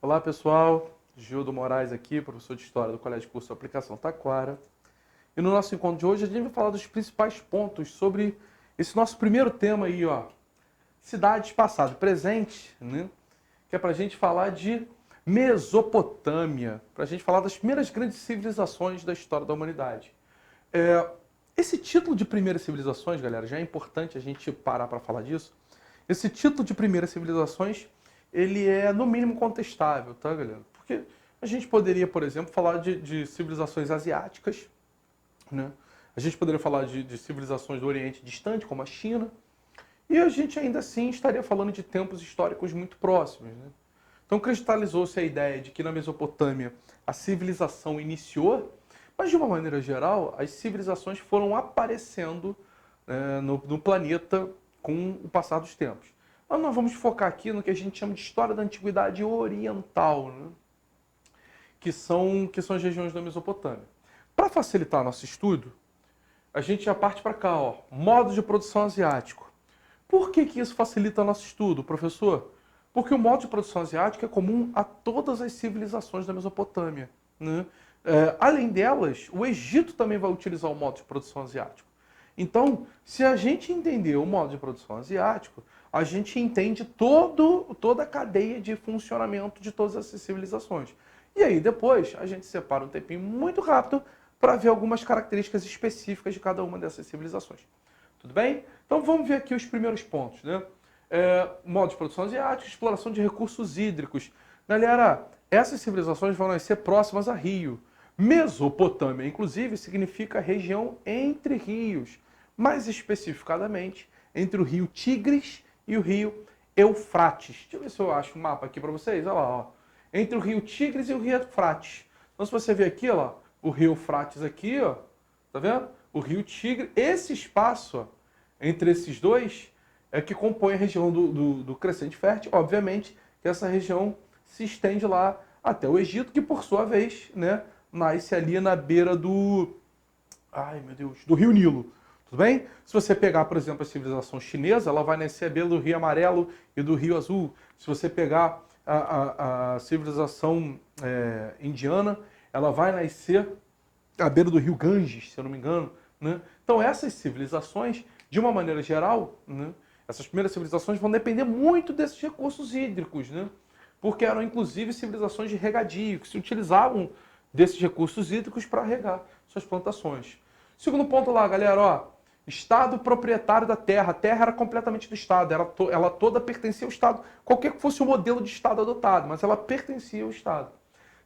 Olá pessoal, Gildo Moraes aqui, professor de História do Colégio Curso Aplicação Taquara. E no nosso encontro de hoje a gente vai falar dos principais pontos sobre esse nosso primeiro tema aí, ó, cidades passado e presente, né? Que é para a gente falar de Mesopotâmia, para a gente falar das primeiras grandes civilizações da história da humanidade. Esse título de primeiras civilizações, galera, já é importante a gente parar para falar disso. Esse título de primeiras civilizações, ele é no mínimo contestável, tá, galera? Porque a gente poderia, por exemplo, falar de civilizações asiáticas, né? A gente poderia falar de civilizações do Oriente Distante, como a China, e a gente ainda assim estaria falando de tempos históricos muito próximos, né? Então cristalizou-se a ideia de que na Mesopotâmia a civilização iniciou, mas de uma maneira geral as civilizações foram aparecendo no planeta com o passar dos tempos. Mas nós vamos focar aqui no que a gente chama de história da Antiguidade Oriental, né? que são as regiões da Mesopotâmia. Para facilitar nosso estudo, a gente já parte para cá, ó, modo de produção asiático. Por que isso facilita nosso estudo, professor? Porque o modo de produção asiático é comum a todas as civilizações da Mesopotâmia, né? Além delas, o Egito também vai utilizar o modo de produção asiático. Então, se a gente entender o modo de produção asiático, a gente entende toda a cadeia de funcionamento de todas essas civilizações. E aí, depois, a gente separa um tempinho muito rápido para ver algumas características específicas de cada uma dessas civilizações. Tudo bem? Então, vamos ver aqui os primeiros pontos, né? Modo de produção asiático, exploração de recursos hídricos. Galera, essas civilizações vão nascer próximas a rio. Mesopotâmia, inclusive, significa região entre rios, mais especificadamente entre o rio Tigres e o rio Eufrates. Deixa eu ver se eu acho um mapa aqui para vocês. Olha lá, ó. Entre o rio Tigres e o rio Eufrates. Então, se você ver aqui, ó, o rio Eufrates aqui, ó, tá vendo? O rio Tigre, esse espaço, ó, entre esses dois é que compõe a região do Crescente Fértil. Obviamente que essa região se estende lá até o Egito, que por sua vez, né, nasce ali na beira do rio Nilo. Tudo bem? Se você pegar, por exemplo, a civilização chinesa, ela vai nascer à beira do rio Amarelo e do rio Azul. Se você pegar a civilização indiana, ela vai nascer à beira do rio Ganges, se eu não me engano, né? Então essas civilizações, de uma maneira geral, né, essas primeiras civilizações vão depender muito desses recursos hídricos, né? Porque eram inclusive civilizações de regadio, que se utilizavam desses recursos hídricos para regar suas plantações. Segundo ponto lá, galera, ó, Estado proprietário da terra. A terra era completamente do Estado, ela toda pertencia ao Estado, qualquer que fosse o modelo de Estado adotado, mas ela pertencia ao Estado.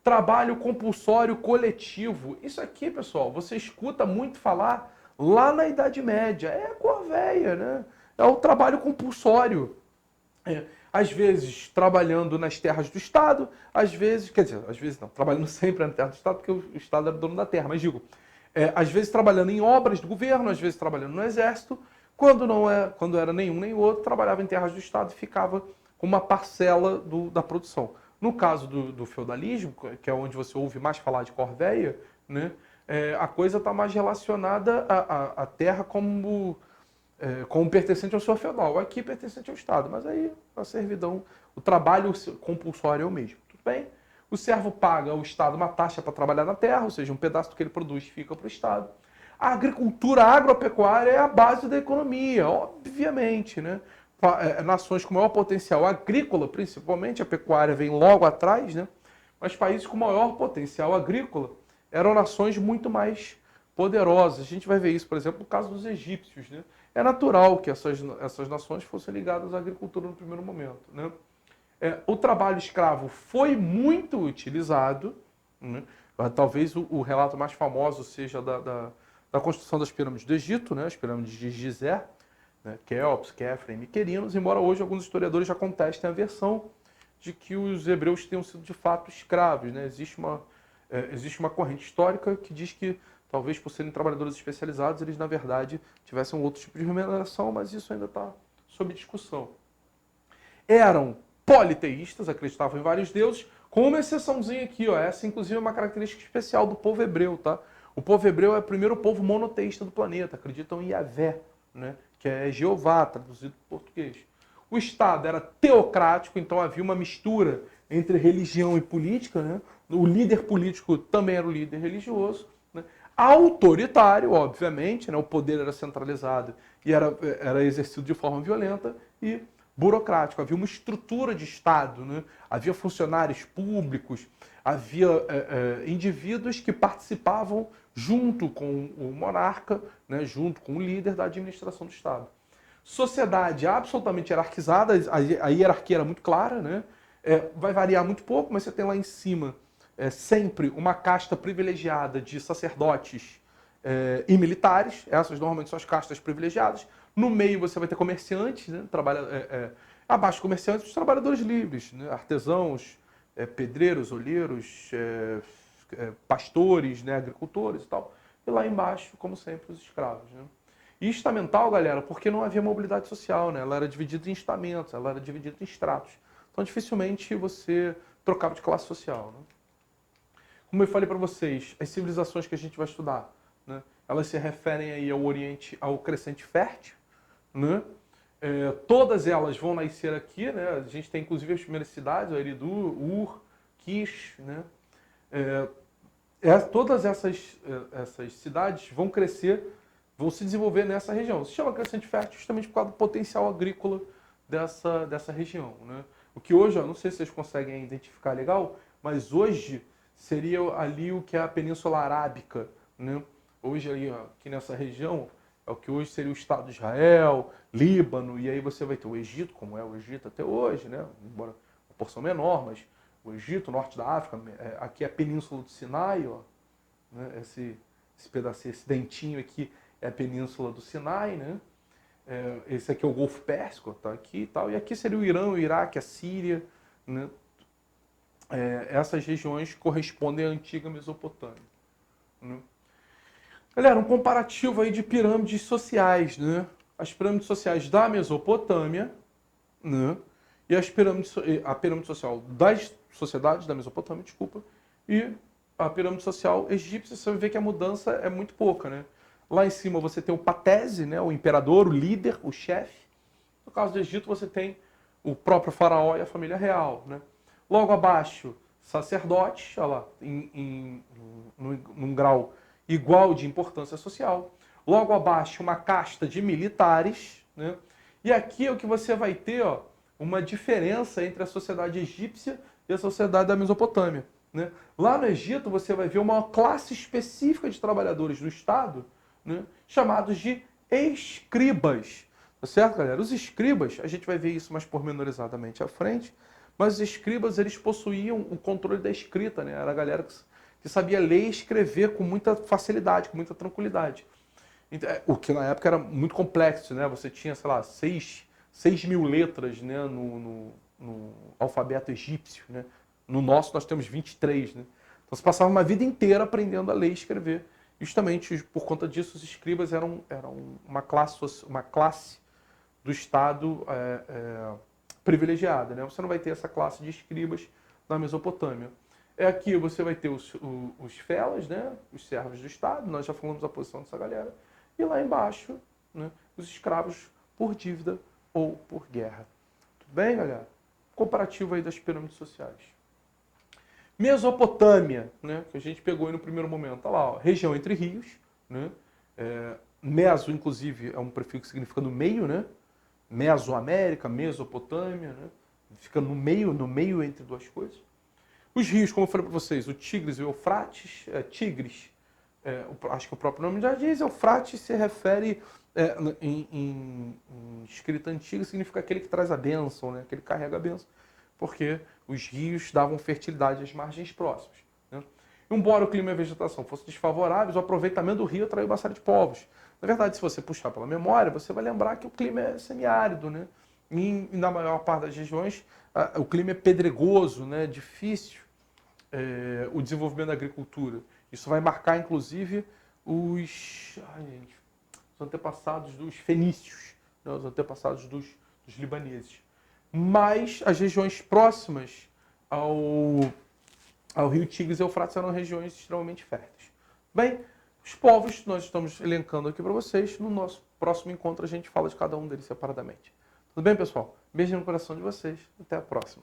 Trabalho compulsório coletivo. Isso aqui, pessoal, você escuta muito falar lá na Idade Média. É a corveia, né? É o trabalho compulsório. Às vezes trabalhando nas terras do Estado, às vezes não, trabalhando sempre na terra do Estado, porque o Estado era dono da terra, mas digo, às vezes trabalhando em obras do governo, às vezes trabalhando no exército, quando era nenhum nem outro, trabalhava em terras do Estado e ficava com uma parcela da produção. No caso do feudalismo, que é onde você ouve mais falar de corveia, né, a coisa está mais relacionada à terra como pertencente ao senhor feudal. Aqui pertencente ao Estado, mas aí a servidão, o trabalho compulsório é o mesmo. Tudo bem? O servo paga ao Estado uma taxa para trabalhar na terra, ou seja, um pedaço do que ele produz fica para o Estado. A agricultura agropecuária é a base da economia, obviamente, né? Nações com maior potencial agrícola, principalmente, a pecuária vem logo atrás, né? Mas países com maior potencial agrícola eram nações muito mais poderosas. A gente vai ver isso, por exemplo, no caso dos egípcios, né? É natural que essas nações fossem ligadas à agricultura no primeiro momento, né? O trabalho escravo foi muito utilizado, né? Talvez o relato mais famoso seja da construção das pirâmides do Egito, né? As pirâmides de Gizé, né? Quéops, Khafre e Miquerinos, embora hoje alguns historiadores já contestem a versão de que os hebreus tenham sido de fato escravos, né? Existe uma corrente histórica que diz que talvez por serem trabalhadores especializados, eles na verdade tivessem um outro tipo de remuneração, mas isso ainda está sob discussão. Eram politeístas, acreditavam em vários deuses, com uma exceçãozinha aqui, ó. Essa inclusive é uma característica especial do povo hebreu, tá? O povo hebreu é o primeiro povo monoteísta do planeta, acreditam em Yahvé, né? Que é Jeová, traduzido para o português. O Estado era teocrático, então havia uma mistura entre religião e política, né? O líder político também era o líder religioso, né? Autoritário, obviamente, né? O poder era centralizado e era exercido de forma violenta, e burocrático. Havia uma estrutura de Estado, né? Havia funcionários públicos, havia indivíduos que participavam junto com o monarca, né? Junto com o líder da administração do Estado. Sociedade absolutamente hierarquizada, a hierarquia era muito clara, né? Vai variar muito pouco, mas você tem lá em cima sempre uma casta privilegiada de sacerdotes e militares. Essas normalmente são as castas privilegiadas. No meio você vai ter comerciantes, né? Abaixo de comerciantes, os trabalhadores livres, né? Artesãos, pedreiros, olheiros, pastores, né? Agricultores e tal. E lá embaixo, como sempre, os escravos, né? E estamental, galera, porque não havia mobilidade social, né? Ela era dividida em estamentos, ela era dividida em estratos. Então, dificilmente você trocava de classe social, né? Como eu falei para vocês, as civilizações que a gente vai estudar, né? Elas se referem aí ao Oriente, ao Crescente Fértil, né? Todas elas vão nascer aqui, né? A gente tem inclusive as primeiras cidades, o Eridu, Ur, Kish, né? Todas essas cidades vão crescer, vão se desenvolver nessa região. Se chama Crescente Fértil justamente por causa do potencial agrícola dessa região, né? O que hoje, não sei se vocês conseguem identificar legal, mas hoje seria ali o que é a Península Arábica, né? Hoje ali, ó, aqui nessa região, é o que hoje seria o Estado de Israel, Líbano, e aí você vai ter o Egito, como é o Egito até hoje, né? Embora uma porção menor, mas o Egito, norte da África, aqui é a Península do Sinai, ó, né? Esse pedacinho, esse dentinho aqui é a Península do Sinai, né? Esse aqui é o Golfo Pérsico, tá aqui e tal. E aqui seria o Irã, o Iraque, a Síria, né? Essas regiões correspondem à antiga Mesopotâmia, né? Galera, um comparativo aí de pirâmides sociais, né? As pirâmides sociais da Mesopotâmia, né? E a pirâmide social das sociedades da Mesopotâmia, desculpa, e a pirâmide social egípcia. Você vai ver que a mudança é muito pouca, né? Lá em cima você tem o patese, né? O imperador, o líder, o chefe. No caso do Egito você tem o próprio faraó e a família real, né? Logo abaixo, sacerdotes, olha lá, num grau igual de importância social. Logo abaixo, uma casta de militares, né? E aqui é o que você vai ter, ó, uma diferença entre a sociedade egípcia e a sociedade da Mesopotâmia, né? Lá no Egito você vai ver uma classe específica de trabalhadores do Estado, né? Chamados de escribas. Tá certo, galera? Os escribas, a gente vai ver isso mais pormenorizadamente à frente, mas os escribas, eles possuíam o controle da escrita, né? Era a galera que sabia ler e escrever com muita facilidade, com muita tranquilidade. O que na época era muito complexo, né? Você tinha, sei lá, 6 mil letras, né? no alfabeto egípcio, né? No nosso nós temos 23, né? Então você passava uma vida inteira aprendendo a ler e escrever. Justamente por conta disso, os escribas eram uma classe do Estado privilegiada, né? Você não vai ter essa classe de escribas na Mesopotâmia. Aqui você vai ter os felas, né? Os servos do Estado, nós já falamos a posição dessa galera. E lá embaixo, né? Os escravos por dívida ou por guerra. Tudo bem, galera? Comparativo aí das pirâmides sociais. Mesopotâmia, né? Que a gente pegou aí no primeiro momento. Olha lá, ó, região entre rios, né? Meso, inclusive, é um prefixo que significa no meio, né? Mesoamérica, Mesopotâmia, né? Fica no meio entre duas coisas. Os rios, como eu falei para vocês, o Tigres e o Eufrates, Tigres, acho que o próprio nome já diz, Eufrates se refere, em escrita antiga, significa aquele que traz a bênção, né? Aquele que carrega a bênção, porque os rios davam fertilidade às margens próximas, né? Embora o clima e a vegetação fossem desfavoráveis, o aproveitamento do rio atraiu bastante povos. Na verdade, se você puxar pela memória, você vai lembrar que o clima é semiárido, né? E na maior parte das regiões, o clima é pedregoso, né? Difícil o desenvolvimento da agricultura. Isso vai marcar, inclusive, os antepassados dos fenícios, né? Os antepassados dos libaneses. Mas as regiões próximas ao rio Tigres e Eufrates eram regiões extremamente férteis. Bem, os povos nós estamos elencando aqui para vocês. No nosso próximo encontro a gente fala de cada um deles separadamente. Tudo bem, pessoal? Beijo no coração de vocês. Até a próxima.